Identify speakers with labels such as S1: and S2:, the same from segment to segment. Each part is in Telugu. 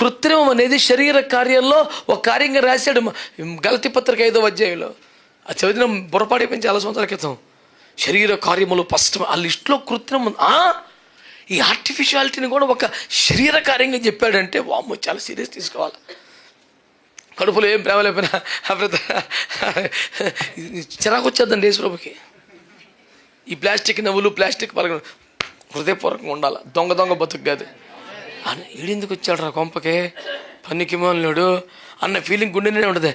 S1: కృత్రిమం అనేది శరీర కార్యాల్లో ఒక కార్యంగా రాశాడు గలతీ పత్రిక 5వ అధ్యాయంలో. అది చదివిన బుర్రపాడైపోయింది చాలా సంవత్సరాల క్రితం. శరీర కార్యములు ఫస్ట్ ఆ లిస్టులో కృత్రిమం. ఈ ఆర్టిఫిషియాలిటీని కూడా ఒక శరీర కార్యంగా చెప్పాడంటే వామ్మో చాలా సీరియస్ తీసుకోవాలి. కడుపులో ఏం ప్రేమ లేకపోయినా చిరాకు వచ్చేద్దండి యేసుప్రభుకి. ఈ ప్లాస్టిక్ నవ్వులు ప్లాస్టిక్ పలక హృదయపూర్వకంగా ఉండాలి. దొంగ బతుకు కాదు. అని ఈడెందుకు వచ్చాడు రా కొంపకే పనికి మాలినాడు అన్న ఫీలింగ్ గుండెనే ఉండదు.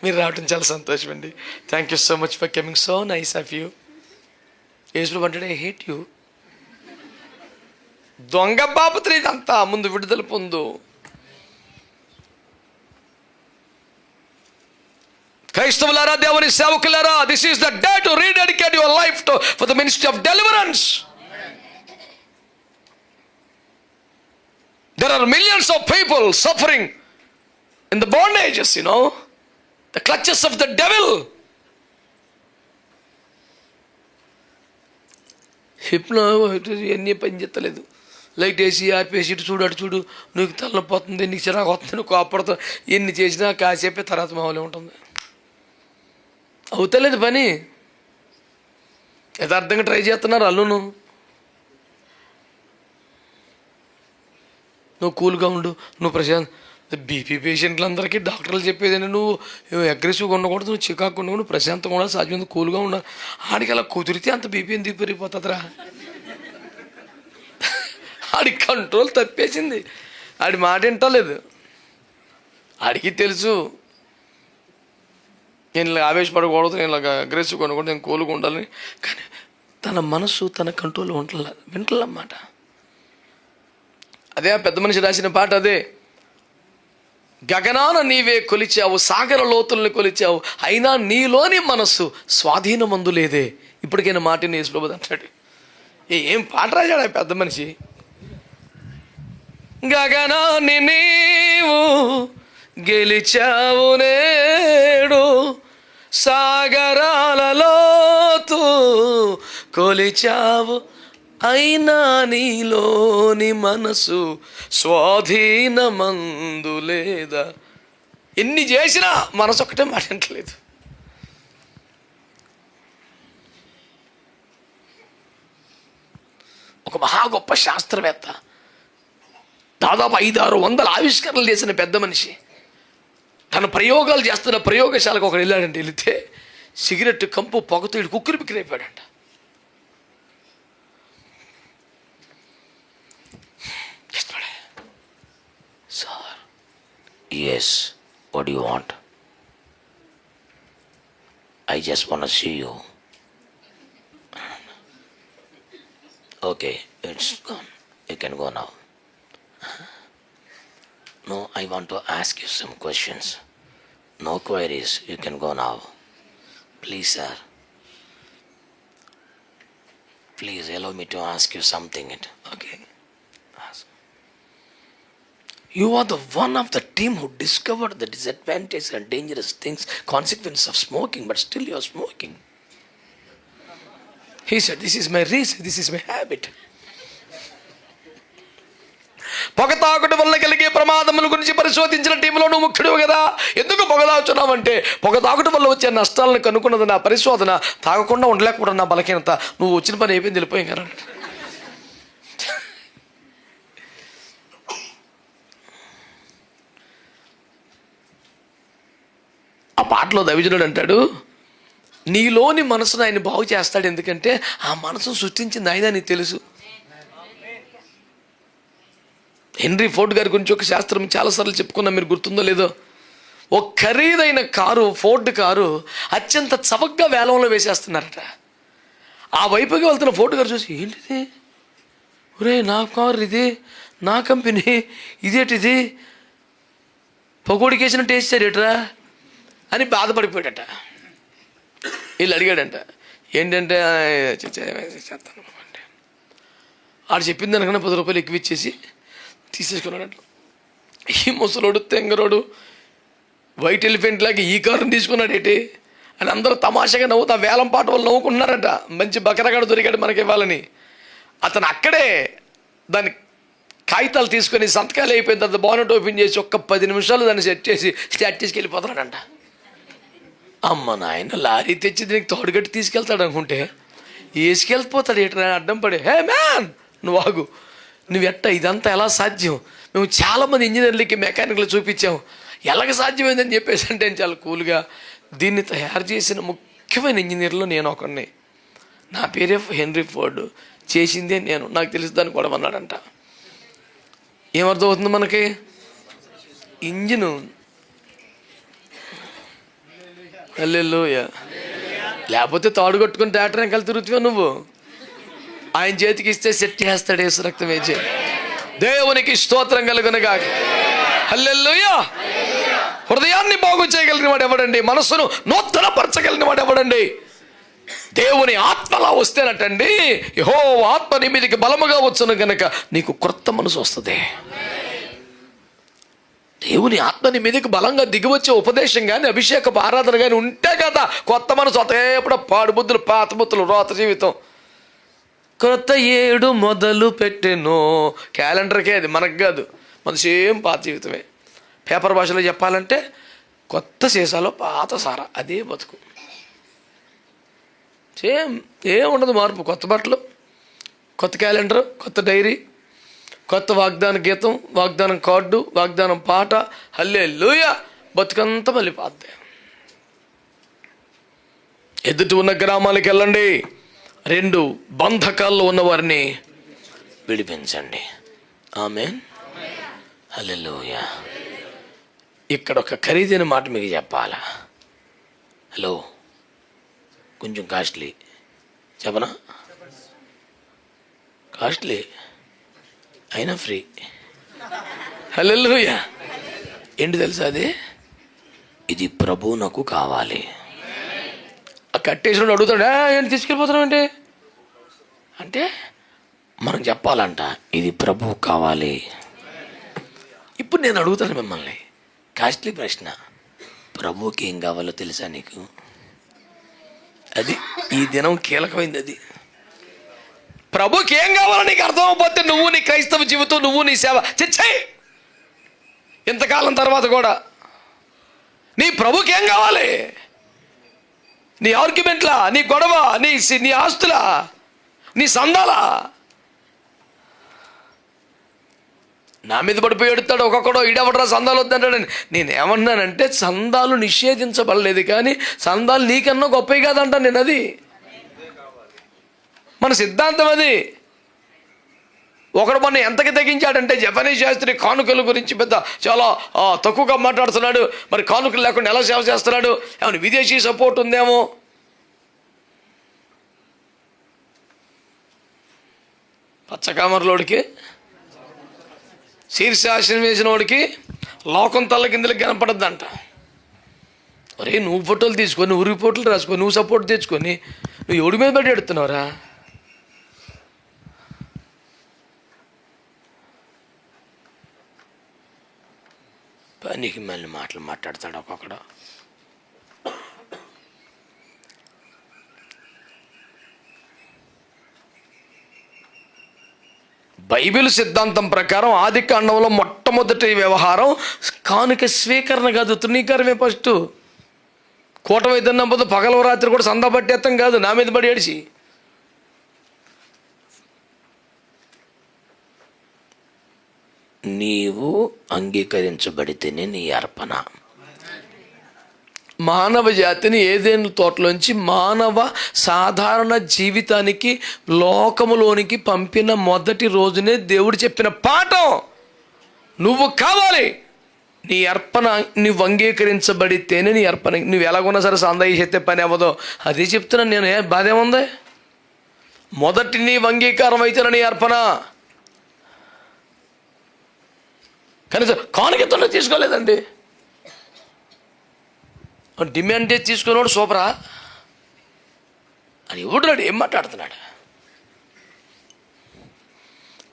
S1: మీరు రావటం చాలా సంతోషం అండి. Thank you so much for coming. So nice of you. యేసుప్రభు అంటే ఐ హేట్ యూ. దొంగ బాబుతో ఇదంతా ముందు విడుదల పొందు. క్రైస్తవులారా, దేవుని సేవకులారా, this is the day to rededicate your life to for the ministry of deliverance. There are millions of people suffering in the bondages, the clutches of the devil. ఎన్ని పని చేస్తలేదు. లైట్ వేసి ఆపేసి ఇటు చూడు అటు చూడు, నీకు తలనొప్పోతుంది, నీకు చిరాకు వస్తుంది, నువ్వు కోపడుతావు. ఎన్ని చేసినా కాసేపే తర్వాత మామూలు ఉంటుంది. అవుతలేదు పని. యథార్థంగా ట్రై చేస్తున్నారు అల్లును. నువ్వు కూల్గా ఉండు, నువ్వు ప్రశాంత్. బీపీ పేషెంట్లందరికీ డాక్టర్లు చెప్పేది నువ్వు అగ్రెసివ్గా ఉండకూడదు, నువ్వు చికాకు ఉండకూడదు, నువ్వు ప్రశాంతంగా ఉండాలి, సాధ్యమైనంత కూల్గా ఉండాలి. ఆడికి అలా కుదిరితే అంత బీపీ ఎందుకు పెరిగిపోతుందిరా? ఆడి కంట్రోల్ తప్పేసింది. ఆడి మాట వింటలేదు. ఆడికి తెలుసు నేను ఇలా ఆవేశపడకూడదు, నేను ఇలాగ అగ్రెసివ్గా ఉండకూడదు, నేను కూల్గా ఉండాలని. కానీ తన మనసు తన కంట్రోల్లో వింటలన్నమాట. అదే ఆ పెద్ద మనిషి రాసిన పాట. అదే, గగనాన నీవే కొలిచావు, సాగర లోతుల్ని కొలిచావు, అయినా నీలోని మనస్సు స్వాధీనమందు లేదే. ఇప్పటికైనా మాటిని యేసుప్రభు అంటాడు. ఏం పాట రాశాడు ఆ పెద్ద మనిషి. గగనాన్ని నీవు గెలిచావు నేడు, సాగరాల లోతు కొలిచావు, అయినా నీలోని మనసు స్వాధీనమందు లేదా. ఎన్ని చేసినా మనసు ఒకటే మాట్లాడలేదు. ఒక మహా గొప్ప శాస్త్రవేత్త, దాదాపు 500-600 ఆవిష్కరణలు చేసిన పెద్ద మనిషి, తన ప్రయోగాలు చేస్తున్న ప్రయోగశాలకు ఒకడు వెళ్ళాడంటే, వెళితే సిగరెట్ కంపు పొగతో ఇటు కుక్కురి పిక్కిరైపోయాడంట. Sir, yes, what do you want? I just want to see you. Okay, it's gone. You can go now. No, I want to ask you some questions. No queries. You can go now. Please, sir. Please allow me to ask you something. Okay. Ask. You are the one of the team who discovered the disadvantages and dangerous things, consequences of smoking, but still you are smoking. He said, this is my reason, this is my habit. పొగ తాగుట వల్ల కలిగే ప్రమాదముల గురించి పరిశోధించిన టీంలో నువ్వు ముఖ్యుడు కదా. ఎందుకు పొగ తాగుతున్నావంటే, పొగ తాగుట వల్ల వచ్చే నష్టాలను కనుక్కున్నది నా పరిశోధన. తాగకుండా ఉండలేకపోవడం నా బలహీనత. నువ్వు వచ్చిన పని అయిపోయింది, వెళ్ళిపోయాం కదా. ఆ పాటలో దైవజనుడు అంటాడు, నీలోని మనసును ఆయన బాగు చేస్తాడు. ఎందుకంటే ఆ మనసును సృష్టించింది ఆయన, నీకు తెలుసు. హెన్రీ ఫోర్డ్ గారి గురించి ఒక శాస్త్రం చాలాసార్లు చెప్పుకున్నాం, మీరు గుర్తుందో లేదో. ఒక ఖరీదైన కారు, ఫోర్డ్ కారు అత్యంత చవకగా వేలంలో వేసేస్తున్నారట. ఆ వైపుగా వెళ్తున్న ఫోర్డ్ గారు చూసి, ఏంటిది, ఒరే నా కారు ఇది, నా కంపెనీ ఇదేటిది, పొగోడికి వేసినట్టు వేసారేట్రా అని బాధపడిపోయాడట. వీళ్ళు అడిగాడంట, ఏంటంటే చేస్తాను అంటే, ఆడు చెప్పింది దానికన్నా 10 రూపాయలు ఎక్కువ ఇచ్చేసి తీసేసుకున్నాడు. ఈ ముసలోడు తెంగరోడు వైట్ ఎలిఫెంట్ లాగా ఈ కారుని తీసుకున్నాడు ఏంటి అని అందరూ తమాషాగా నవ్వుతా వేలం పాట వాళ్ళు నవ్వుకుంటున్నారట. మంచి బకరగాడు దొరికాడు మనకి ఇవ్వాలని. అతను అక్కడే దాన్ని కాగితాలు తీసుకొని సంతకాలు అయిపోయిన తర్వాత బానెట్ ఓపెన్ చేసి ఒక్క 10 నిమిషాలు దాన్ని సెట్ చేసి స్టార్ట్ తీసుకెళ్ళిపోతాడంట. అమ్మ నాయన, లారీ తెచ్చి దీనికి తోడుగట్టి తీసుకెళ్తాడు అనుకుంటే వేసుకెళ్ళిపోతాడు. ఎట్లా అడ్డం పడి, హే మ్యాన్ నువ్వు ఆగు, ఇదంతా ఎలా సాధ్యం? మేము చాలామంది ఇంజనీర్లకి మెకానిక్లు చూపించాము, ఎలాగ సాధ్యమైందని చెప్పేసి అంటే చాలా కూల్గా దీన్ని తయారు చేసిన ముఖ్యమైన ఇంజనీర్లో నేను ఒకడిని. నా పేరే హెన్రీ ఫోర్డ్, చేసిందే నేను, నాకు తెలుసుదని కూడా అన్నాడంట. ఏమర్థం అవుతుంది మనకి? ఇంజిను హల్లెలూయా. లేకపోతే తాడు కట్టుకుని ట్రాక్టర్ వెనకాల తిరుగుతావా నువ్వు? ఆయన చేతికి ఇస్తే సెట్ చేస్తాడు యేసు రక్తం వేసి. దేవునికి స్తోత్రం కలుగునుగాక. హల్లెలూయా. హృదయాన్ని బాగు చేయగలిగిన వాడు ఎవడండి? మనస్సును నూతనపరచగలిగిన వాడు ఎవడండి? దేవుని ఆత్మలా వస్తేనటండి, యెహోవా ఆత్మ నీ మీదికి బలముగా వచ్చును గనక నీకు క్రొత్త మనసు వస్తుంది. దేవుని ఆత్మ నీ మీదకి బలంగా దిగివచ్చే ఉపదేశం కానీ అభిషేకపు ఆరాధన కానీ ఉంటే కదా కొత్త మనసు. ఎప్పుడు పాడు బుద్ధులు, పాత బుద్ధులు, రోత జీవితం. క్రొత్త ఏడు మొదలు పెట్టెను, క్యాలెండర్కే అది, మనకు కాదు. మన సేమ్ పాత జీవితమే. పేపర్ భాషలో చెప్పాలంటే కొత్త సీసాలో పాత సారా, అదే బతుకు. సేమ్, ఏముండదు మార్పు. కొత్త బట్టలు, కొత్త క్యాలెండరు, కొత్త డైరీ, కొత్త వాగ్దాన గీతం, వాగ్దానం కార్డు, వాగ్దానం పాట. హల్లెలూయా. బతుకంతా మళ్ళీ పాతే. ఎదుటి ఉన్న గ్రామాలకు వెళ్ళండి, 2 బంధకాల్లో ఉన్నవారిని విడిపించండి. ఆమేన్. హల్లెలూయా. ఇక్కడ ఒక ఖరీదైన మాట మీకు చెప్పాలా? హలో, కొంచెం కాస్ట్లీ చెప్పనా? కాస్ట్లీ అయినా ఫ్రీ. హల్లెలూయా. ఏంటి తెలుసా అది? ఇది ప్రభు నాకు కావాలి. ఆ కట్టేసినోడు అడుగుతాడు, ఏంటి తీసుకెళ్ళిపోతున్నావు అంటే మనం చెప్పాలంట, ఇది ప్రభు కావాలి. ఇప్పుడు నేను అడుగుతాను మిమ్మల్ని కాస్ట్లీ ప్రశ్న, ప్రభుకి ఏం కావాలో తెలుసా నీకు? అది ఈ దినం కీలకమైంది. అది ప్రభుకి ఏం కావాలో నీకు అర్థం అవ్వకపోతే నువ్వు నీ క్రైస్తవ జీవితం, నువ్వు నీ సేవ చిచ్చాయి. ఇంతకాలం తర్వాత కూడా నీ ప్రభుకి ఏం కావాలి? నీ ఆర్గ్యుమెంట్లా, నీ గొడవ, నీ ఆస్తులా, నీ సందాలా? నా మీద పడిపోయి ఎడుతాడు ఒక్కొక్కడో, ఈడెవడరా సందాలు వద్దంటాడని. నేనేమన్నానంటే సందాలు నిషేధించబడలేదు, కానీ సందాలు నీకన్నా గొప్పవి కాదంట. నేను అది మన సిద్ధాంతం. అది ఒకడు మొన్న ఎంతకి తగ్గించాడంటే, జపనీస్ శాస్త్రి కానుకల గురించి చాలా తక్కువగా మాట్లాడుతున్నాడు. మరి కానుకలు లేకుండా ఎలా సేవ చేస్తున్నాడు? ఏమైనా విదేశీ సపోర్ట్ ఉందేమో? పచ్చకామర్లోడికి, శీర్షాసనం వేసిన వాడికి లోకం తల్ల కిందలకి కనపడద్దంట. ఒరే, నువ్వు ఫోటోలు తీసుకొని, నువ్వు రిపోర్ట్లు రాసుకొని, నువ్వు సపోర్ట్ తెచ్చుకొని నువ్వు ఎవడి మీద పడి ఎడుతున్నావురా? పనికి మళ్ళీ మాటలు మాట్లాడతాడు ఒక్కొక్కడు. బైబిల్ సిద్ధాంతం ప్రకారం ఆది కాండంలో మొట్టమొదటి వ్యవహారం కానుక స్వీకరణ కాదు, తృణీకరమే. ఫస్ట్ కూటమైతే పోతే పగల రాత్రి కూడా సందా పట్టేస్తాం కాదు, నా మీద పడి ఏడిచి. నీవు అంగీకరించబడితేనే నీ అర్పణ. మానవ జాతిని ఏదైనా తోటలోంచి మానవ సాధారణ జీవితానికి లోకములోనికి పంపిన మొదటి రోజునే దేవుడు చెప్పిన పాఠం, నువ్వు కావాలి, నీ అర్పణ నువ్వు అంగీకరించబడితేనే నీ అర్పణ. నువ్వు ఎలాగున్నా సరే సందేహం చేస్తే పని అవ్వదు. అదే చెప్తున్నాను నేను. బాధ ఏముంది? మొదటి నీ అంగీకారం అయితేనే నీ అర్పణ. కనీసం కానుకతోనే తీసుకోలేదండి. డిమాండ్ చేసి తీసుకున్నాడు సూపరా అని ఎవడు ఏం మాట్లాడుతున్నాడు?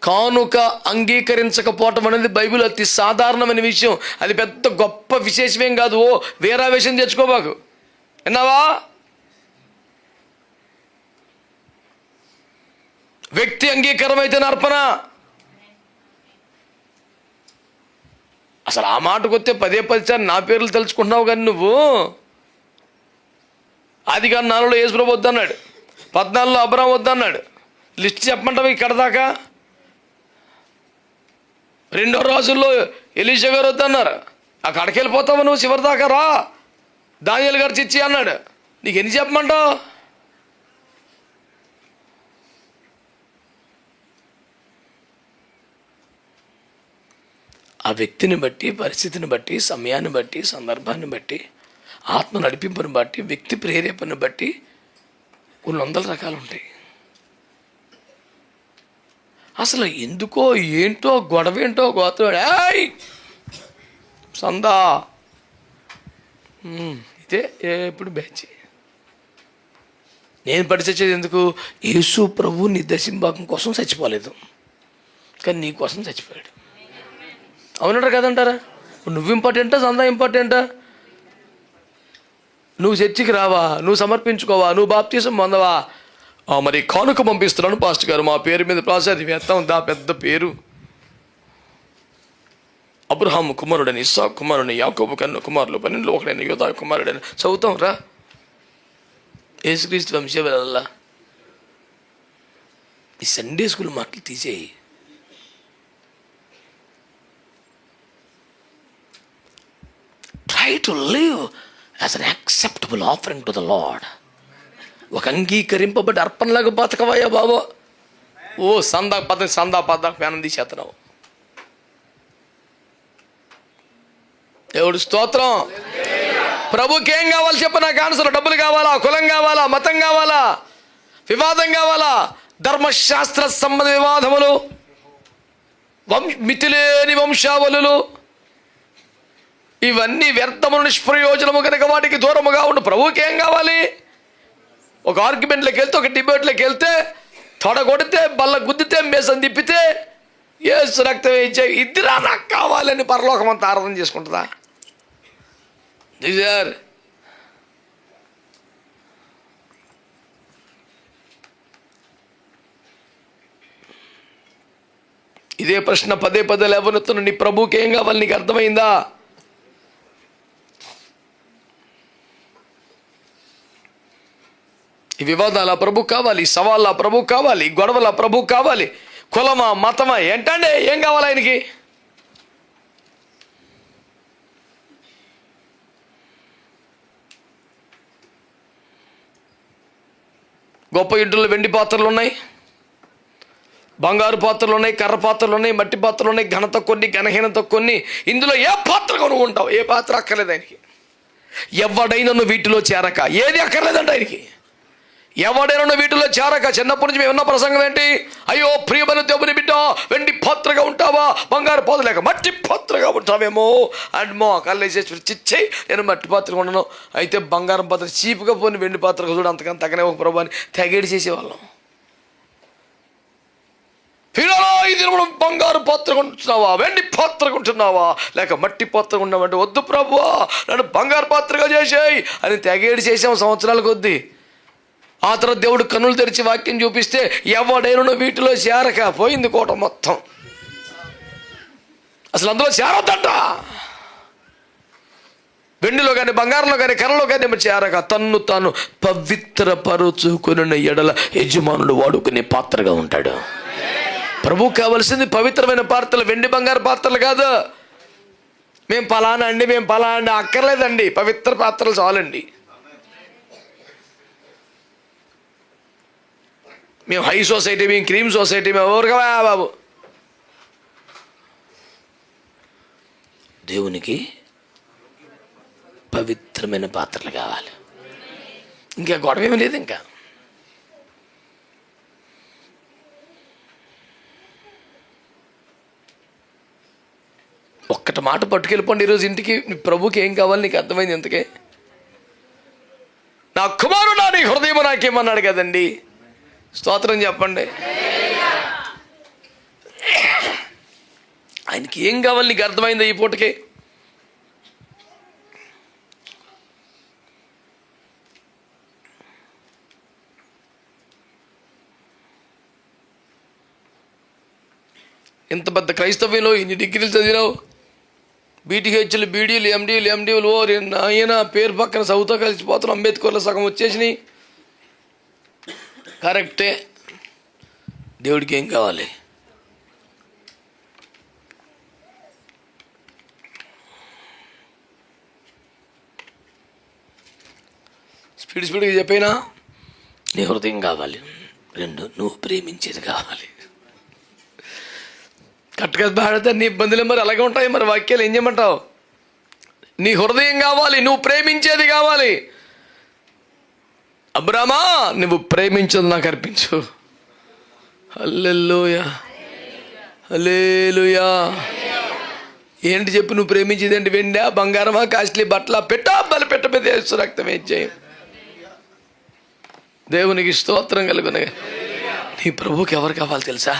S1: కానుక అంగీకరించకపోవటం అనేది బైబిల్ అతి సాధారణమైన విషయం. అది పెద్ద గొప్ప విశేషమేం కాదు. ఓ వేరావేశం తెచ్చుకోబాకు, విన్నావా? వ్యక్తి అంగీకారం అయితే అర్పణ. అసలు ఆ మాటకు వస్తే 10 సార్లు నా పేర్లు తెలుసుకుంటున్నావు కానీ నువ్వు. ఆదికాండం 4లో యేసుప్రభు వద్దన్నాడు, 14లో అబ్రాహాం వద్దన్నాడు. లిస్ట్ చెప్పమంటావు ఇక్కడ దాకా. 2వ రాజుల్లో ఎలీషా గారు వద్దన్నారు. అక్కడికి వెళ్ళిపోతావు నువ్వు, చివరి దాకా రా, దానియేలు గారు చిచ్చి అన్నాడు. నీకు ఎన్ని చెప్పమంటావు? ఆ వ్యక్తిని బట్టి, పరిస్థితిని బట్టి, సమయాన్ని బట్టి, సందర్భాన్ని బట్టి, ఆత్మ నడిపింపుని బట్టి, వ్యక్తి ప్రేరేపణను బట్టి కొన్ని 100 రకాలు ఉంటాయి. అసలు ఎందుకో ఏంటో గొడవ ఏంటో గోత్రం సందా ఇదే ఎప్పుడు బ్యాచ్. నేను పడి చచ్చేది ఎందుకు? యేసు ప్రభు నీ దశంభాగం కోసం చచ్చిపోలేదు, కానీ నీ కోసం చచ్చిపోయాడు. అవునంటారు కదంటారా? నువ్వు ఇంపార్టెంటా, సందా ఇంపార్టెంటా? నువ్వు చర్చికి రావా, నువ్వు సమర్పించుకోవా, నువ్వు బాప్తీసం పొందవా? మరి కానుక పంపిస్తున్నాను పాస్టర్ గారు, మా పేరు మీద ప్రాసాది వేస్తాం, దా పెద్ద పేరు. అబ్రహాము కుమారుడని, ఇస్సాకు కుమారుడని, యాకోబు కన్ను కుమారులు, 12లో ఒకడైన యోధా కుమారుడని చదువుతాం రా. యేసుక్రీస్తు వంశవల్ల ఈ సండే స్కూల్ మాటలు తీసేయి. Try to live as an acceptable offering to the Lord. ఒక అంగీకరింపబడి అర్పణలాగా బతకవయ్యా బాబు. సందా పద పేనం తీసేస్తున్నావు. దేవుడు స్తోత్రం. ప్రభుకి ఏం కావాలి చెప్పు నాకు ఆన్సర్. డబ్బులు కావాలా, కులం కావాలా, మతం కావాలా, వివాదం కావాలా, ధర్మశాస్త్ర సంబంధ వివాదములు, మితిలేని వంశావళులు, ఇవన్నీ వ్యర్థములు, నిష్ప్రయోజనము కనుక వాటికి దూరముగా ఉండు. ప్రభుకి ఏం కావాలి? ఒక ఆర్గ్యుమెంట్లోకి వెళ్తే, ఒక డిబేట్లోకి వెళ్తే, తొడ కొడితే, బల్ల గుద్దితే, మేసం తిప్పితే, యేసు రక్తం ఇచ్చే ఇద్దరా నాకు కావాలని పరలోకం అంతా ఆరాధన చేసుకుంటుందా? సార్ ఇదే ప్రశ్న పదే లేవనెత్తున. నీ ప్రభుకి ఏం కావాలి? నీకు అర్థమైందా? ఈ వివాదాల ప్రభు కావాలి, సవాళ్ళ ప్రభు కావాలి, గొడవల ప్రభు కావాలి, కులమా మతమా ఏంటంటే ఏం కావాలి ఆయనకి? గొప్ప ఇంట్లో వెండి పాత్రలు ఉన్నాయి, బంగారు పాత్రలు ఉన్నాయి, కర్ర పాత్రలు ఉన్నాయి, మట్టి పాత్రలు ఉన్నాయి, ఘనత కొన్ని, ఘనహీనత కొన్ని. ఇందులో ఏ పాత్ర కొనుక్కు ఉంటావు? ఏ పాత్ర అక్కర్లేదు ఆయనకి. ఎవడైనా వీటిలో చేరక, ఏది అక్కర్లేదంట ఆయనకి. ఎవడైనా వీటిలో చేరక. చిన్నప్పటి నుంచి మేము ఉన్న ప్రసంగం ఏంటి? అయ్యో ప్రియమైన దేవుని బిడ్డ, వెండి పాత్రగా ఉంటావా, బంగారు పాత్ర లేక మట్టి పాత్రగా ఉంటావేమో అండ్ కళ్ళేసేసి చిచ్చే నేను మట్టి పాత్రగా ఉండను, అయితే బంగారం పాత్ర చీపుగా పోని వెండి పాత్రగా చూడు, అంతకని తగ్గనే ఒక ప్రభు అని తెగేడి చేసేవాళ్ళం. ఇది బంగారు పాత్ర కొంటున్నావా, వెండి పాత్ర కొంటున్నావా, లేక మట్టి పాత్ర ఉన్నామంటే వద్దు ప్రభువా నన్ను బంగారు పాత్రగా చేసేయి అని తెగేడి చేసాం సంవత్సరాల కొద్దీ. ఆ తర్వాత దేవుడు కన్నులు తెరిచి వాక్యం చూపిస్తే ఎవడైనా వీటిలో చేరక పోయింది కోట మొత్తం. అసలు అందులో చేరొద్దంట. వెండిలో కానీ, బంగారంలో కానీ, కర్రలో కానీ చేరక తన్ను తాను పవిత్రపరుచుకుని ఎడల యజమానుడు వాడుకునే పాత్రగా ఉంటాడు. ప్రభువు కావలసింది పవిత్రమైన పాత్రలు, వెండి బంగారు పాత్రలు కాదు. మేము పలానా అండి అక్కర్లేదండి, పవిత్ర పాత్రలు చాలండి. మేము హై సొసైటీ, మేము క్రీమ్ సొసైటీ, మేము ఎవరికా బాబు. దేవునికి పవిత్రమైన పాత్రలు కావాలి. ఇంకా గొడవ ఏమీ లేదు. ఇంకా ఒక్కటి మాట పట్టుకెళ్ళిపోండి ఈరోజు ఇంటికి. ప్రభుకి ఏం కావాలి నీకు అర్థమైంది ఎంతకే? నా కుమారుడు నీ హృదయం నాకేమన్నాడు కదండి. స్తోత్రం చెప్పండి. ఆయనకి ఏం కావాలి నీకు అర్థమైందా ఈ పూటకి? ఇంత పెద్ద క్రైస్తవ్యంలో ఇన్ని డిగ్రీలు చదివినావు, బీటీహెచ్లు, బీడీలు, ఎండీలు ఓ ఆయన పేరు పక్కన సౌతో కలిసిపోతున్నాం. అంబేద్కర్లో సగం వచ్చేసినాయి. కరెక్టే. దేవుడికి ఏం కావాలి? స్పీడ్గా చెప్పైనా నీ హృదయం కావాలి. 2 నువ్వు ప్రేమించేది కావాలి. కట్టుగా బాడితే నీ ఇబ్బందులు మరి అలాగే ఉంటాయి. మరి వాక్యాలు ఏం చేయమంటావు? నీ హృదయం కావాలి, నువ్వు ప్రేమించేది కావాలి. అబ్రామా, నువ్వు ప్రేమించదు నాకు అర్పించు. హల్లెలూయా, హల్లెలూయా. ఏంటి చెప్పు, నువ్వు ప్రేమించేది ఏంటి? వెండా, బంగారమా, కాస్ట్లీ బట్టల? బలి పెట్ట మీద యేసు రక్తం ఏం చేయం. దేవునికి స్తోత్రం కలుగునగా. నీ ప్రభువుకి ఎవరు కావాలి తెలుసా?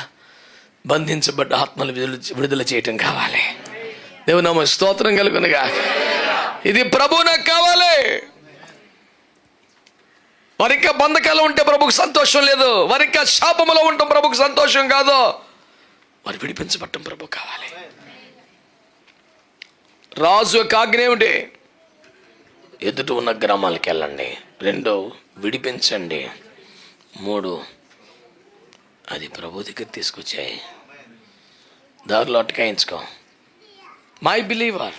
S1: బంధించబడ్డ ఆత్మలు విడుదల చేయటం కావాలి. దేవునామ స్తోత్రం కలుగునగా. ఇది ప్రభు నాకు కావాలి. వారికా బంధకాలు ఉంటే ప్రభుకు సంతోషం లేదు. వారికా శాపములో ఉండటం ప్రభుకు సంతోషం కాదు. వారు విడిపించబడటం ప్రభు కావాలి. రాజు యొక్క ఆజ్ఞ ఏమిటి? ఎదుట ఉన్న గ్రామాలకు వెళ్ళండి. 2 విడిపించండి. 3 అది ప్రభు దగ్గర తీసుకొచ్చాయి. దారిలో అటకాయించుకో. మై బిలీవర్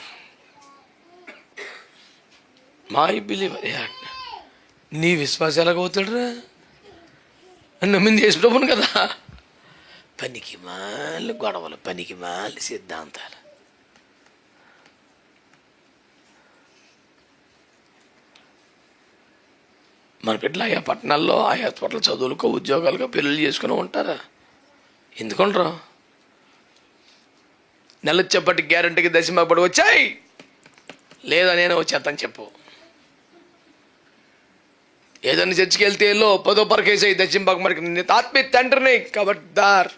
S1: నీ విశ్వాసం ఎలాగవుతాడురా? నమ్మింది యేసు ప్రభువును కదా. పనికి మాలి గొడవలు, పనికి మాలి సిద్ధాంతాలు. మన బిడ్డలు ఆయా పట్టణాల్లో ఆయా చోట్ల చదువులకో ఉద్యోగాలకో పెళ్ళిళ్ళు చేసుకుని ఉంటారా? ఎందుకుంటారు? నెలొచ్చేపటికి గ్యారెంటీకి దశమపడి వచ్చాయి లేదా నేను వచ్చేస్తాను చెప్పు. ఏదైనా చర్చికి వెళ్తే ఎల్లో 10వ పరకేసాయి దశంబాకు మరికి నేను ఆత్మీయ తండ్రిని కాబట్టి దార్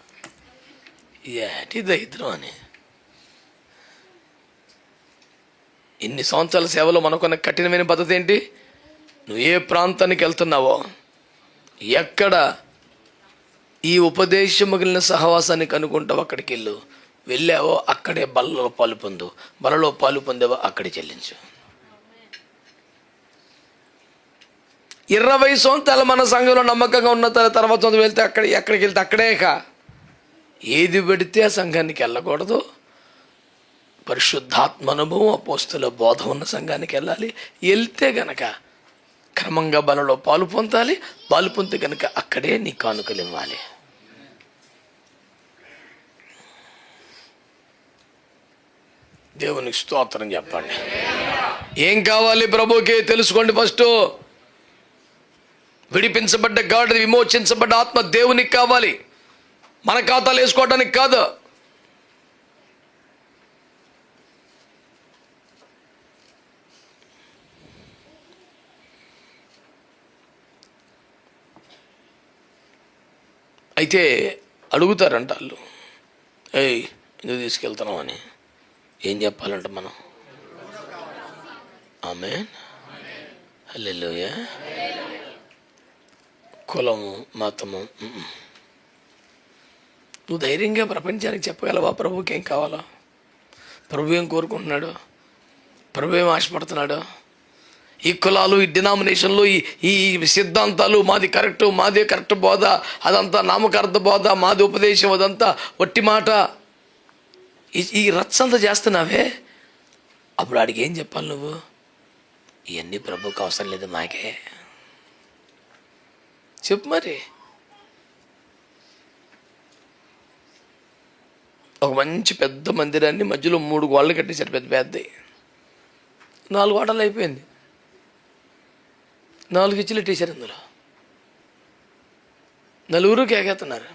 S1: ఏటి దరిద్రం అని. ఇన్ని సంవత్సరాల సేవలో మనకున్న కఠినమైన పద్ధతి ఏంటి? నువ్వు ఏ ప్రాంతానికి వెళ్తున్నావో, ఎక్కడ ఈ ఉపదేశం మిగిలిన సహవాసాన్ని కనుక్కుంటావు అక్కడికి వెళ్ళావో అక్కడే బలలో పాలు పొందు. బలలో పాలు పొందేవో అక్కడే చెల్లించు. 20 సంవత్సరాలు మన సంఘంలో నమ్మకంగా ఉన్న తర్వాత వెళ్తే ఎక్కడికి వెళ్తే అక్కడేక ఏది పెడితే ఆ సంఘానికి వెళ్ళకూడదు. పరిశుద్ధాత్మ అనుభవం, అపోస్తుల బోధ ఉన్న సంఘానికి వెళ్ళాలి. వెళ్తే గనక క్రమంగా బలలో పాలు పొందాలి. పాలు పొందితే కనుక అక్కడే నీ కానుకలు ఇవ్వాలి. దేవునికి స్తోత్రం చెప్పండి. ఏం కావాలి ప్రభుకి తెలుసుకోండి. ఫస్ట్ విడిపించబడ్డ గాడి, విమోచించబడ్డ ఆత్మ దేవునికి కావాలి, మన ఖాతాలు వేసుకోవడానికి కాదు. అయితే అడుగుతారంట వాళ్ళు, ఎందుకు తీసుకెళ్తున్నావు అని. ఏం చెప్పాలంట మనం? ఆమేన్, హల్లెలూయా. కులము, మతము నువ్వు ధైర్యంగా ప్రపంచానికి చెప్పగలవా ప్రభుకి ఏం కావాలో? ప్రభు ఏం కోరుకుంటున్నాడు? ప్రభు ఏం ఆశపడుతున్నాడు? ఈ కులాలు, ఈ డినామినేషన్లు, ఈ సిద్ధాంతాలు, మాది కరెక్ట్ బోధ, అదంతా నామకార్థ బోధ, మాది ఉపదేశం, అదంతా వట్టి మాట, ఈ రచ్చంతా చేస్తున్నావే. అప్పుడు ఆడికి ఏం చెప్పాలి నువ్వు? ఇవన్నీ ప్రభుకి అవసరం లేదు, మాకే చెప్పు. మరి ఒక మంచి పెద్ద మందిరాన్ని మధ్యలో 3 గోడలు కట్టేశారు, పెద్దవి. 4 గోడలు అయిపోయింది. 4 ఇచ్చులు ఇట్టేశారు. అందులో 4 కేకేస్తున్నారు.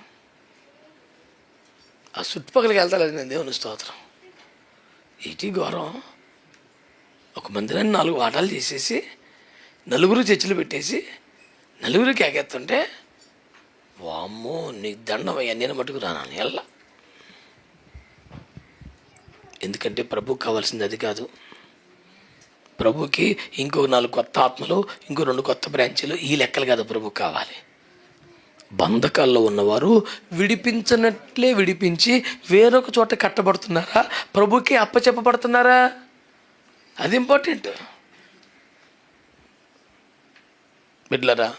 S1: ఆ చుట్టుపక్కలకి వెళ్తాలేదు. నేను దేవుని స్తోత్రం. ఇటీ ఘోరం. ఒక మందిరాన్ని 4 వాటాలు చేసేసి 4 చర్చిలు పెట్టేసి 4 కేకేస్తుంటే, వామ్మో నీకు దండం అయ్యా, నేను మట్టుకు రాను ఎలా. ఎందుకంటే ప్రభుకి కావాల్సింది అది కాదు. ప్రభుకి ఇంకో 4 కొత్త ఆత్మలు, ఇంకో 2 కొత్త బ్రాంచీలు, ఈ లెక్కలు కాదు ప్రభుకి కావాలి. బంధకాల్లో ఉన్నవారు విడిపించినట్లే విడిపించి వేరొక చోట కట్టబడుతున్నారా, ప్రభుకి అప్పచెప్పబడుతున్నారా? అది ఇంపార్టెంట్. బిడ్డలారా,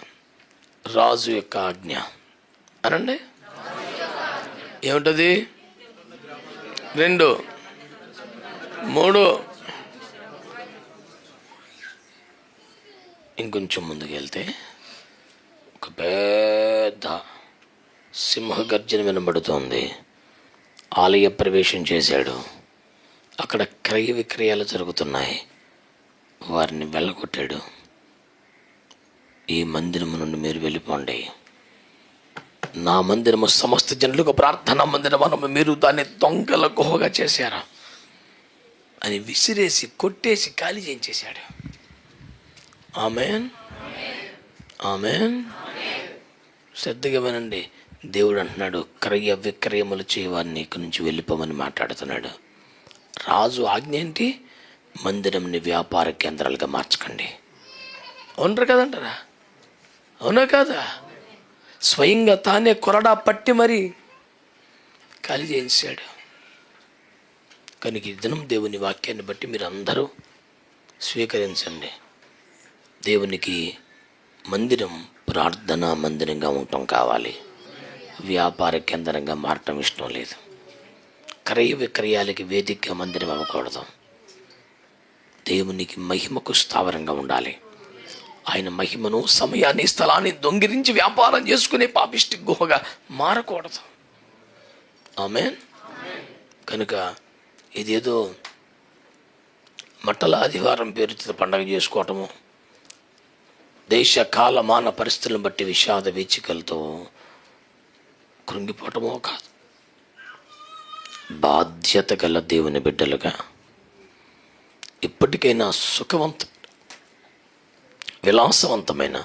S1: రాజు యొక్క ఆజ్ఞ అనండి. ఏముంటుంది? 2, 3. ఇంకొంచెం ముందుకు వెళ్తే ఒక పెద్ద సింహగర్జన వినబడుతోంది. ఆలయ ప్రవేశం చేశాడు. అక్కడ క్రయ విక్రయాలు జరుగుతున్నాయి. వారిని వెళ్ళగొట్టాడు. ఈ మందిరము నుండి మీరు వెళ్ళిపోండి, నా మందిరము సమస్త జనులకు ప్రార్థనా మందిరము, మీరు దాన్ని దొంగల గుహగా చేశారా అని విసిరేసి కొట్టేసి ఖాళీ చేయించేశాడు. ఆమేన్, ఆమేన్. శ్రద్ధగా వినండి. దేవుడు అంటున్నాడు, క్రయ విక్రయములు చేయవారిని ఇక్కడి నుంచి వెళ్ళిపోమని మాట్లాడుతున్నాడు. రాజు ఆజ్ఞ ఏంటి? మందిరంని వ్యాపార కేంద్రాలుగా మార్చకండి. అవునరు కదంటారా? అవునా కాదా? స్వయంగా తానే కొరడా పట్టి మరి ఖాళీ చేయించాడు. కనుక ఈ దినం దేవుని వాక్యాన్ని బట్టి మీరు అందరూ స్వీకరించండి. దేవునికి మందిరం ప్రార్థనా మందిరంగా ఉండటం కావాలి. వ్యాపార కేంద్రంగా మారటం ఇష్టం లేదు. క్రయ విక్రయాలకి వేదికగా మందిరం అవ్వకూడదు. దేవునికి మహిమకు స్థావరంగా ఉండాలి. ఆయన మహిమను, సమయాన్ని, స్థలాన్ని దొంగిరించి వ్యాపారం చేసుకునే పాపిష్టి గుహగా మారకూడదు. ఆమేన్. కనుక ఇదేదో మట్టల ఆదివారం పేరుతో పండగ చేసుకోవటము, దేశ కాలమాన పరిస్థితులను బట్టి విషాద వీచికలతో కృంగిపోవటమో కాదు. బాధ్యత గల దేవుని బిడ్డలుగా ఇప్పటికైనా విలాసవంతమైన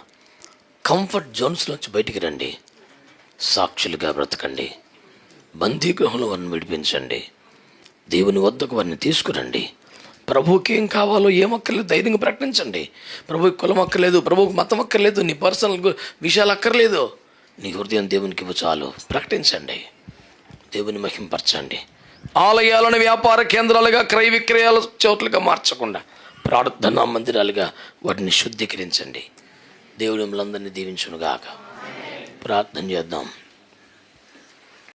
S1: కంఫర్ట్ జోన్స్లోంచి బయటికి రండి. సాక్షులుగా బ్రతకండి. బందీగృహంలో వారిని విడిపించండి. దేవుని వద్దకు వారిని తీసుకురండి. ప్రభువుకి ఏం కావాలో, ఏమక్కర్లేదు ధైర్యంగా ప్రకటించండి. ప్రభువుకి కులం అక్కర్లేదు, ప్రభువుకి మతం అక్కర్లేదు, నీ పర్సనల్ విషయాలు అక్కర్లేదు. నీ హృదయం దేవునికి ఇవ్వు చాలు. ప్రకటించండి, దేవుని మహింపరచండి. ఆలయాలను వ్యాపార కేంద్రాలుగా, క్రయ విక్రయాల చోట్లుగా మార్చకుండా ప్రార్థనా మందిరాలుగా వాటిని శుద్ధీకరించండి. దేవుడు మిమ్మల్ని అందరినీ దీవించునుగాక. ప్రార్థన చేద్దాం.